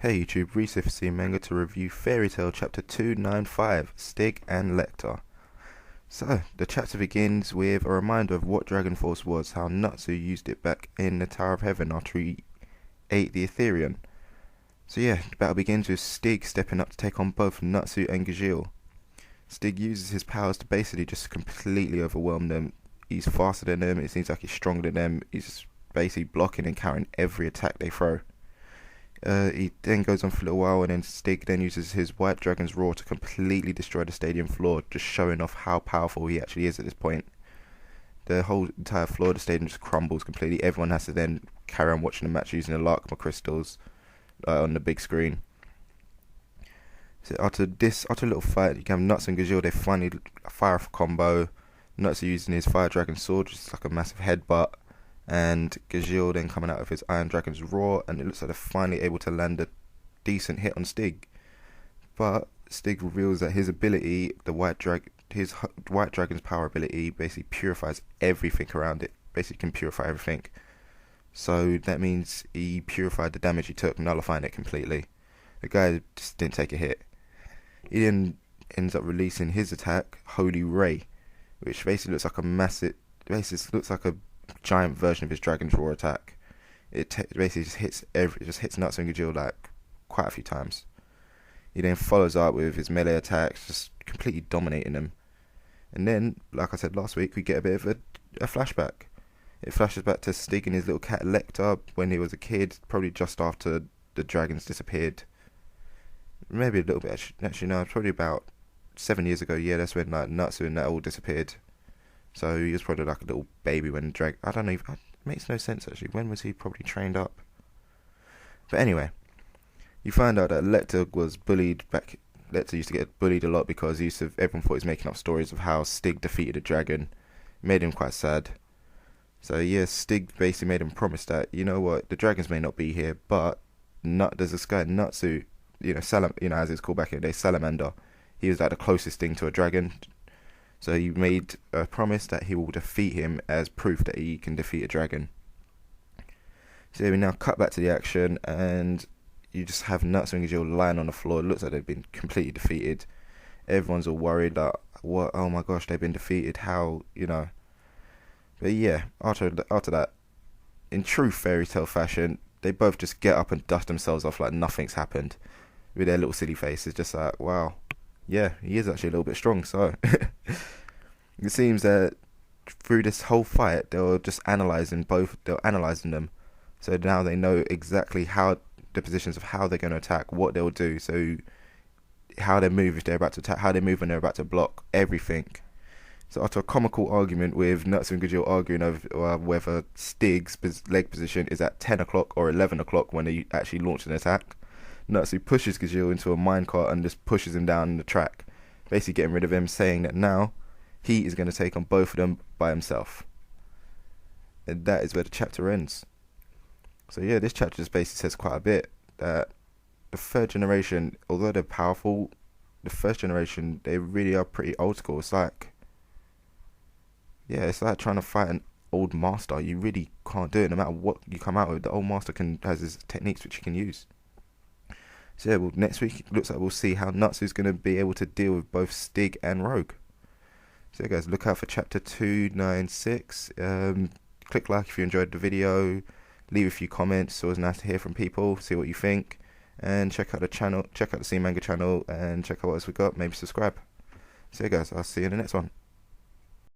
Hey YouTube, Reese FC manga to review Fairy Tail Chapter 295, Stig and Lecter. So, the chapter begins with a reminder of what Dragon Force was, how Natsu used it back in the Tower of Heaven after he ate the Ethereum. So yeah, the battle begins with Stig stepping up to take on both Natsu and Gajeel. Stig uses his powers to basically just completely overwhelm them. He's faster than them, it seems like he's stronger than them, he's basically blocking and countering every attack they throw. He then goes on for a little while, and then Stig then uses his White Dragon's Roar to completely destroy the stadium floor, just showing off how powerful he actually is at this point. The whole entire floor of the stadium just crumbles completely. Everyone has to then carry on watching the match using the Larkma crystals on the big screen. So after little fight, you can have Nuts and Gajeel. They finally fire off a combo. Nuts are using his Fire Dragon Sword, which is like a massive headbutt, and Gajeel then coming out of his Iron Dragon's Roar, and it looks like they're finally able to land a decent hit on Stig. But Stig reveals that his ability, his White Dragon's power ability, basically purifies everything around it. Basically can purify everything. So that means he purified the damage he took, nullifying it completely. The guy just didn't take a hit. He then ends up releasing his attack, Holy Ray, which basically looks like a giant version of his Dragon's Roar attack. It basically just hits Nuts and Gajeel like quite a few times. He then follows up with his melee attacks, just completely dominating them. And then, like I said last week, we get a bit of a flashback. It flashes back to Stig and his little cat Lecter when he was a kid, probably just after the dragons disappeared. Maybe a little bit, actually no, probably about 7 years ago. Yeah, that's when like Natsu and that all disappeared. So he was probably like a little baby when I don't know, it makes no sense actually. When was he probably trained up? But anyway, you find out that Lecter was bullied back. Lecter used to get bullied a lot because everyone thought he was making up stories of how Stig defeated a dragon. It made him quite sad. So yeah, Stig basically made him promise that, you know what, the dragons may not be here, but there's this guy Natsu, as it's called back in the day, Salamander. He was like the closest thing to a dragon. So he made a promise that he will defeat him as proof that he can defeat a dragon. So we now cut back to the action, and you just have Nuts and Gajeel lying on the floor. It looks like they've been completely defeated. Everyone's all worried that, what? Oh my gosh, they've been defeated. How, But yeah, after that, in true fairy tale fashion, they both just get up and dust themselves off like nothing's happened, with their little silly faces, just like, wow. Yeah, he is actually a little bit strong, so it seems that through this whole fight, they're analysing them. So now they know exactly how the positions of how they're going to attack, what they'll do, so how they move if they're about to attack, how they move when they're about to block, everything. So after a comical argument with Nuts and Gajeel arguing over whether Stig's leg position is at 10 o'clock or 11 o'clock when they actually launch an attack, Natsu pushes Gajeel into a minecart and just pushes him down the track, basically getting rid of him, saying that now he is going to take on both of them by himself. And that is where the chapter ends. So yeah, this chapter just basically says quite a bit, that the third generation, although they're powerful, the first generation, they really are pretty old school. It's like trying to fight an old master. You really can't do it no matter what you come out with. The old master has his techniques which you can use. So yeah, well, next week it looks like we'll see how Natsu's going to be able to deal with both Stig and Rogue. So yeah, guys, look out for chapter 296. Click like if you enjoyed the video. Leave a few comments. It's always nice to hear from people, see what you think. And check out the channel, check out the C Manga channel, and check out what else we got. Maybe subscribe. So yeah, guys, I'll see you in the next one.